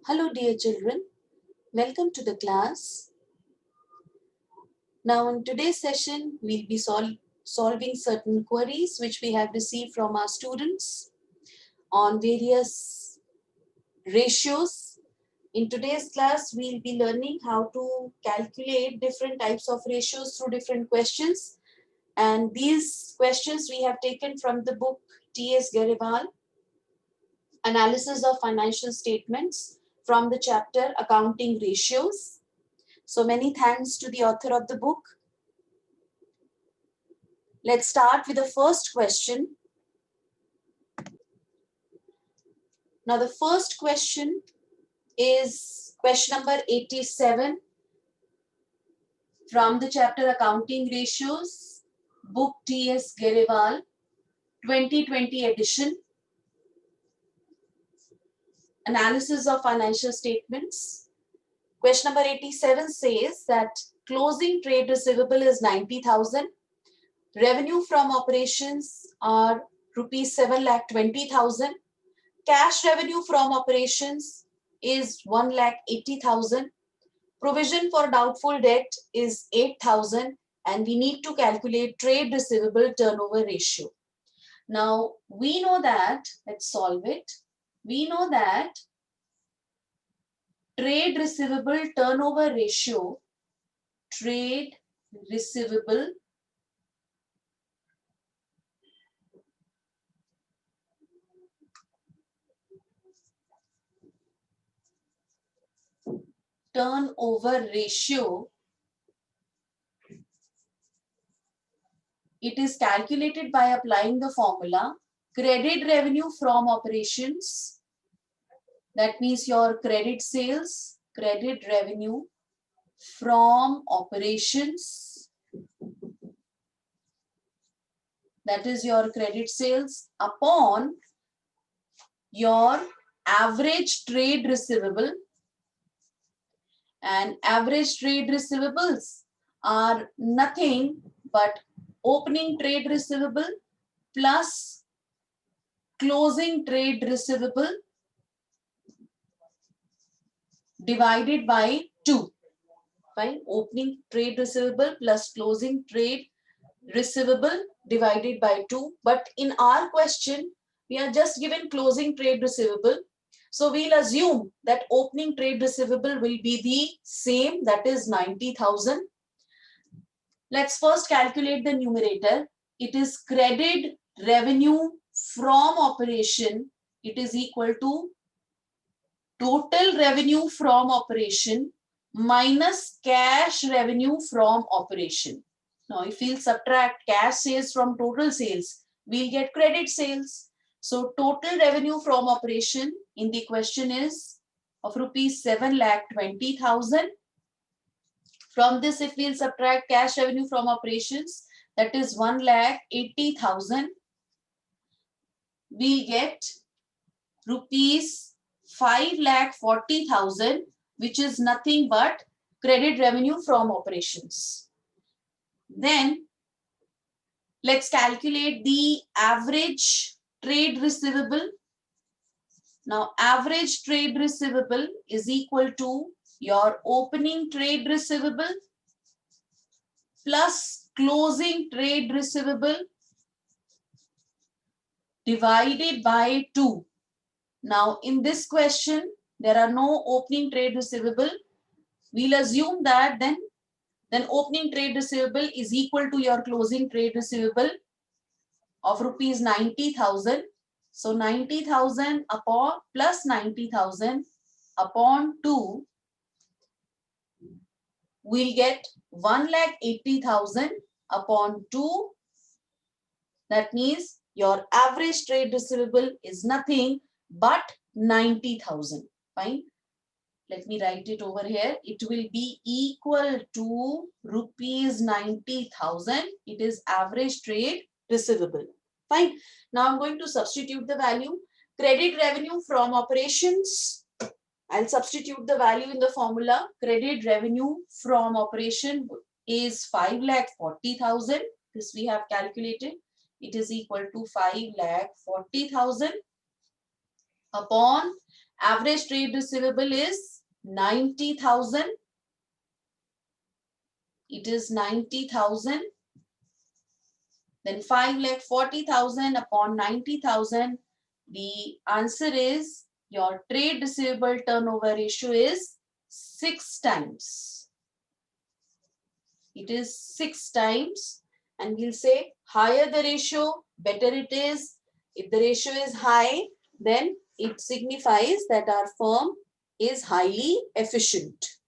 Hello dear children, welcome to the class. Now in today's session, we'll be solving certain queries which we have received from our students on various ratios. In today's class, we'll be learning how to calculate different types of ratios through different questions. And these questions we have taken from the book T.S. Garewal, Analysis of Financial Statements, from the chapter Accounting Ratios. So many thanks to the author of the book. Let's start with the first question. Now the first question is question number 87 from the chapter Accounting Ratios, book T.S. Garewal, 2020 edition. Analysis of Financial Statements. Question number 87 says that closing trade receivable is 90,000. Revenue from operations are rupees 7,20,000. Cash revenue from operations is 1,80,000. Provision for doubtful debt is 8,000, and we need to calculate trade receivable turnover ratio. Now we know that, let's solve it. We know that trade receivable turnover ratio, trade receivable turnover ratio, it is calculated by applying the formula credit revenue from operations. That means your credit sales, credit revenue from operations. That is your credit sales upon your average trade receivable. And average trade receivables are nothing but opening trade receivable plus closing trade receivable divided by 2. Fine. Opening trade receivable plus closing trade receivable divided by 2. But in our question, we are just given closing trade receivable. So we'll assume that opening trade receivable will be the same, that is 90,000. Let's first calculate the numerator. It is credit revenue from operation. It is equal to total revenue from operation minus cash revenue from operation. Now, if we'll subtract cash sales from total sales, we'll get credit sales. So, total revenue from operation in the question is of rupees 7,20,000. From this, if we'll subtract cash revenue from operations, that is 1,80,000. We'll get rupees 5,40,000, which is nothing but credit revenue from operations. Then let's calculate the average trade receivable. Now average trade receivable is equal to your opening trade receivable plus closing trade receivable divided by 2. Now in this question, there are no opening trade receivable. We'll assume that then opening trade receivable is equal to your closing trade receivable of rupees 90,000. So 90,000 upon plus 90,000 upon 2, we'll get 1,80,000 upon 2. That means your average trade receivable is nothing but 90,000. Fine. Let me write it over here. It will be equal to rupees 90,000. It is average trade receivable. Fine. Now I'm going to substitute the value. Credit revenue from operations. I'll substitute the value in the formula. Credit revenue from operation is 5,40,000. This we have calculated. It is equal to 5,40,000 upon Average trade receivable is 90,000. It is 90,000. Then 5,40,000 upon 90,000. The answer is your trade receivable turnover ratio is 6 times. It is 6 times, and we'll say higher the ratio, better it is. If the ratio is high, then it signifies that our firm is highly efficient.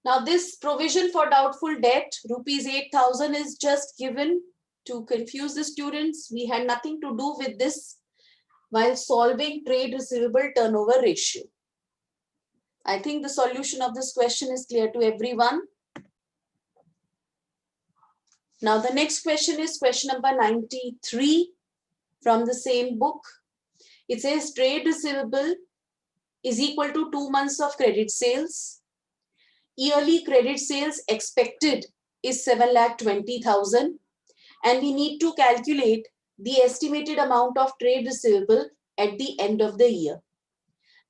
Now this provision for doubtful debt, rupees 8,000, is just given to confuse the students. We had nothing to do with this while solving trade receivable turnover ratio. I think the solution of this question is clear to everyone. Now the next question is question number 93 from the same book. It says trade receivable is equal to 2 months of credit sales. Yearly credit sales expected is 7,20,000, and we need to calculate the estimated amount of trade receivable at the end of the year.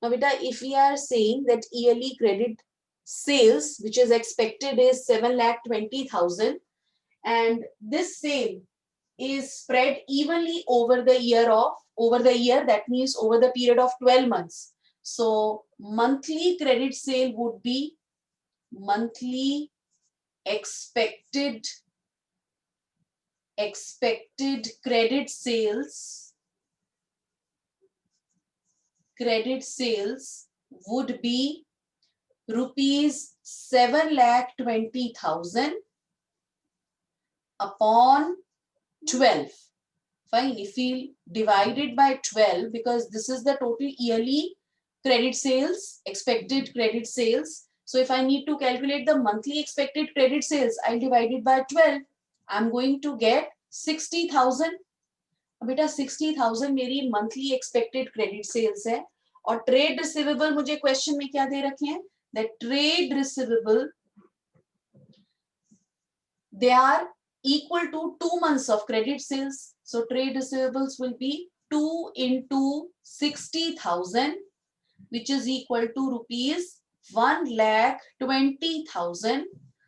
Now, beta, if we are saying that yearly credit sales, which is expected, is 7,20,000, and this sale is spread evenly over the year, that means over the period of 12 months. So monthly credit sale would be monthly expected credit sales would be rupees 7,20,000 upon 12. Fine, if we divide it by 12, because this is the total yearly credit sales, expected credit sales. So if I need to calculate the monthly expected credit sales, I'll divide it by 12. I'm going to get 60,000. बेटा 60,000 मेरी monthly expected credit sales है, और trade receivable मुझे question में क्या दे रखे हैं, that trade receivable they are equal to 2 months of credit sales. So trade receivables will be 2 into 60,000, which is equal to rupees 1,20,000.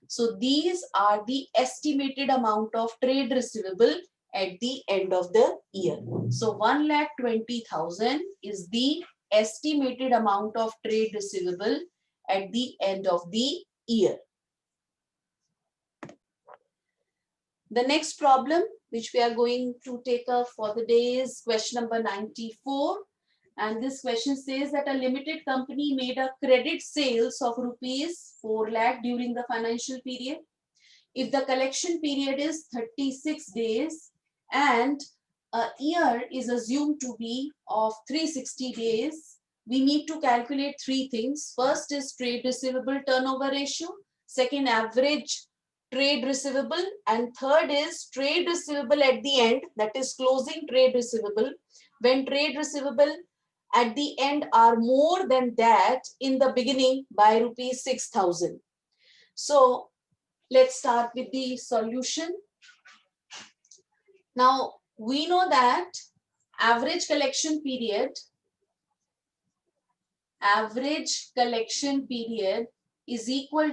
So these are the estimated amount of trade receivable at the end of the year. So 1,20,000 is the estimated amount of trade receivable at the end of the year. The next problem which we are going to take up for the day is question number 94. And this question says that a limited company made a credit sales of rupees 4 lakh during the financial period. If the collection period is 36 days and a year is assumed to be of 360 days, we need to calculate 3 things. First is trade receivable turnover ratio. Second, average trade receivable, and third is trade receivable at the end, that is closing trade receivable, when trade receivable at the end are more than that in the beginning by rupees 6,000. So let's start with the solution. Now we know that average collection period is equal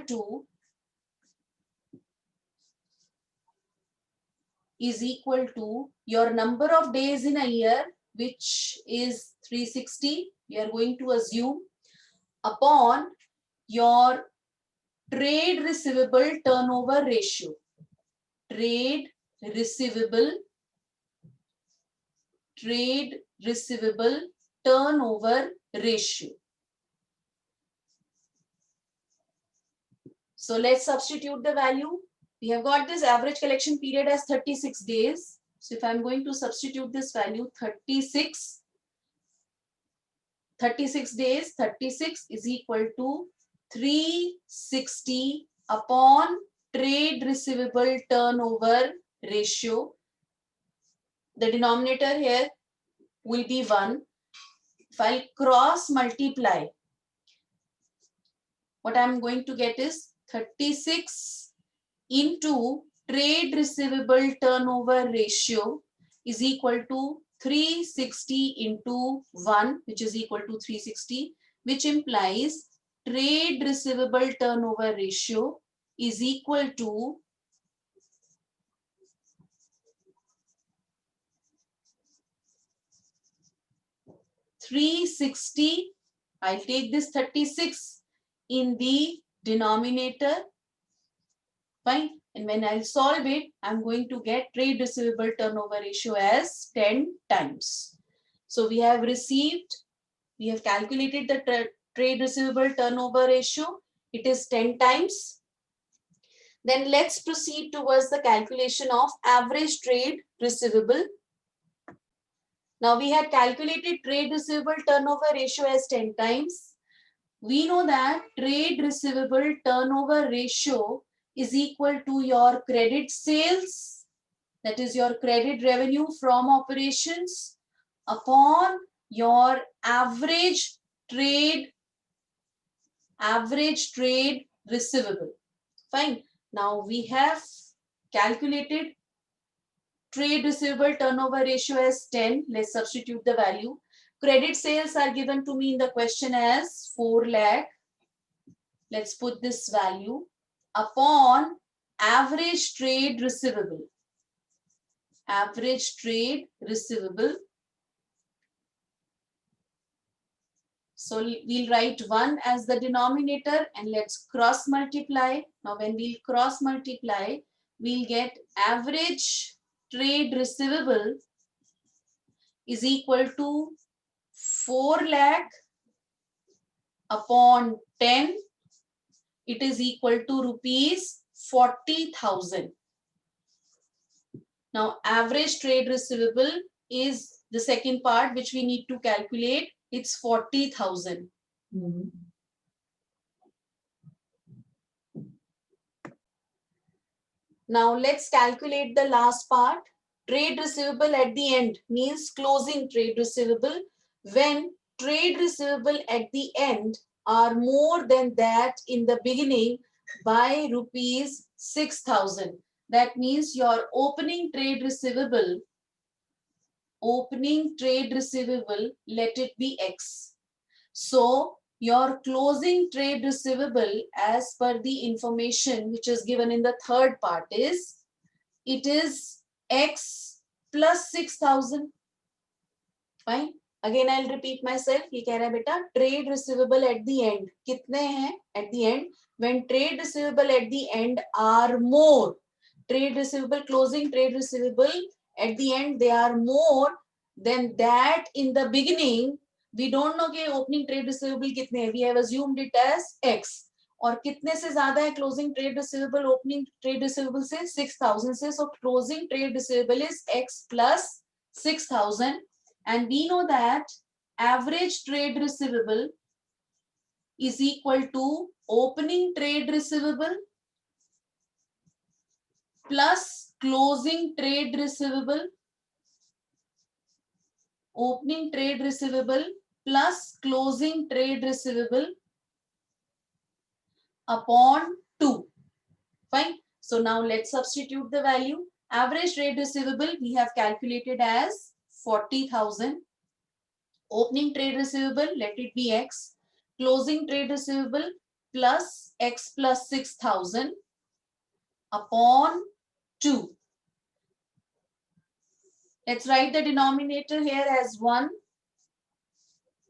to your number of days in a year, which is 360, we are going to assume, upon your trade receivable turnover ratio. Trade receivable turnover ratio. So let's substitute the value. We have got this average collection period as 36 days. So if I'm going to substitute this value, 36 days, 36 is equal to 360 upon trade receivable turnover ratio. The denominator here will be 1. If I cross multiply, what I'm going to get is 36 into trade receivable turnover ratio is equal to 360 into 1, which is equal to 360, which implies trade receivable turnover ratio is equal to 360. I'll take this 36 in the denominator. Fine. And when I'll solve it, I'm going to get trade receivable turnover ratio as 10 times. So we have calculated the trade receivable turnover ratio. It is 10 times. Then let's proceed towards the calculation of average trade receivable. Now we had calculated trade receivable turnover ratio as 10 times. We know that trade receivable turnover ratio is equal to your credit sales, that is your credit revenue from operations, upon your average trade receivable. Fine. Now we have calculated trade receivable turnover ratio as 10. Let's substitute the value. Credit sales are given to me in the question as 4 lakh. Let's put this value upon average trade receivable. Average trade receivable. So we'll write 1 as the denominator and let's cross multiply. Now when we'll cross multiply, we'll get average trade receivable is equal to 4 lakh upon 10. It is equal to rupees 40,000. Now average trade receivable is the second part which we need to calculate. It's 40,000. Now let's calculate the last part. Trade receivable at the end means closing trade receivable. When trade receivable at the end are more than that in the beginning by rupees 6,000. That means your opening trade receivable, let it be X. So your closing trade receivable as per the information which is given in the third part is, it is X plus 6,000. Fine. Again I'll repeat myself. ये कह रहा है बेटा trade receivable at the end कितने हैं at the end? When trade receivable at the end are more, trade receivable, closing trade receivable at the end they are more than that in the beginning. We don't know कि opening trade receivable कितने हैं. We have assumed it as X. और कितने से ज्यादा है closing trade receivable opening trade receivable से 6,000 से. So closing trade receivable is X plus 6,000. And we know that average trade receivable is equal to opening trade receivable plus closing trade receivable. Opening trade receivable plus closing trade receivable upon 2. Fine. So now let's substitute the value. Average trade receivable we have calculated as 40,000. Opening trade receivable, let it be X. Closing trade receivable plus X plus 6,000 upon 2. Let's write the denominator here as 1.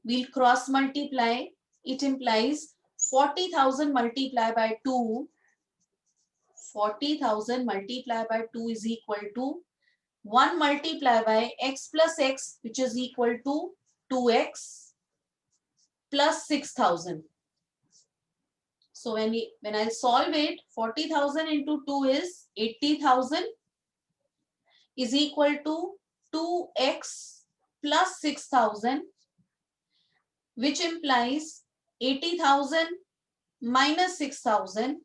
We'll cross multiply. It implies 40,000 multiplied by 2. 40,000 multiplied by 2 is equal to 1 multiplied by X plus X, which is equal to 2X plus 6,000. So when I solve it, 40,000 into 2 is 80,000 is equal to 2X plus 6,000, which implies 80,000 minus 6,000.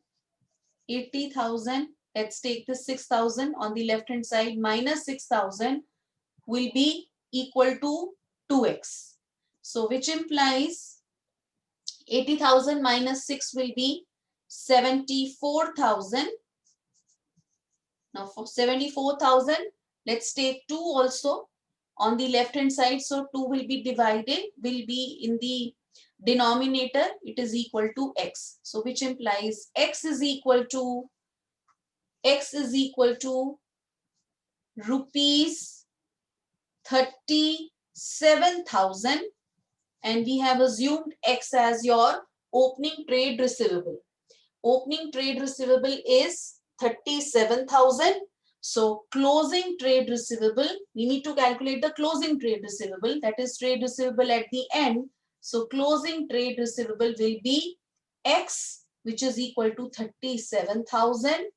80,000, let's take the 6,000 on the left hand side, minus 6,000 will be equal to 2X. So which implies 80,000 minus 6 will be 74,000. Now for 74,000, let's take 2 also. on the left hand side. So 2 will be divided, will be in the denominator, it is equal to x. So which implies x is equal to rupees 37,000, and we have assumed x as your opening trade receivable. Opening trade receivable is 37,000. So closing trade receivable, we need to calculate the closing trade receivable, that is trade receivable at the end. So closing trade receivable will be x, which is equal to 37,000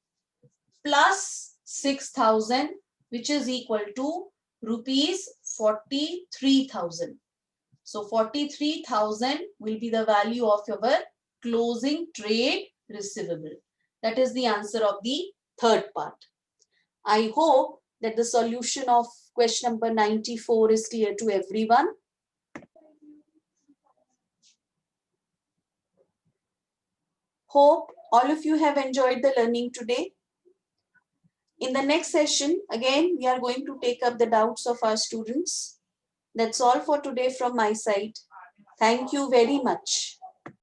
plus 6,000, which is equal to rupees 43,000. So 43,000 will be the value of your closing trade receivable. That is the answer of the third part. I hope that the solution of question number 94 is clear to everyone. Hope all of you have enjoyed the learning today. In the next session, again, we are going to take up the doubts of our students. That's all for today from my side. Thank you very much.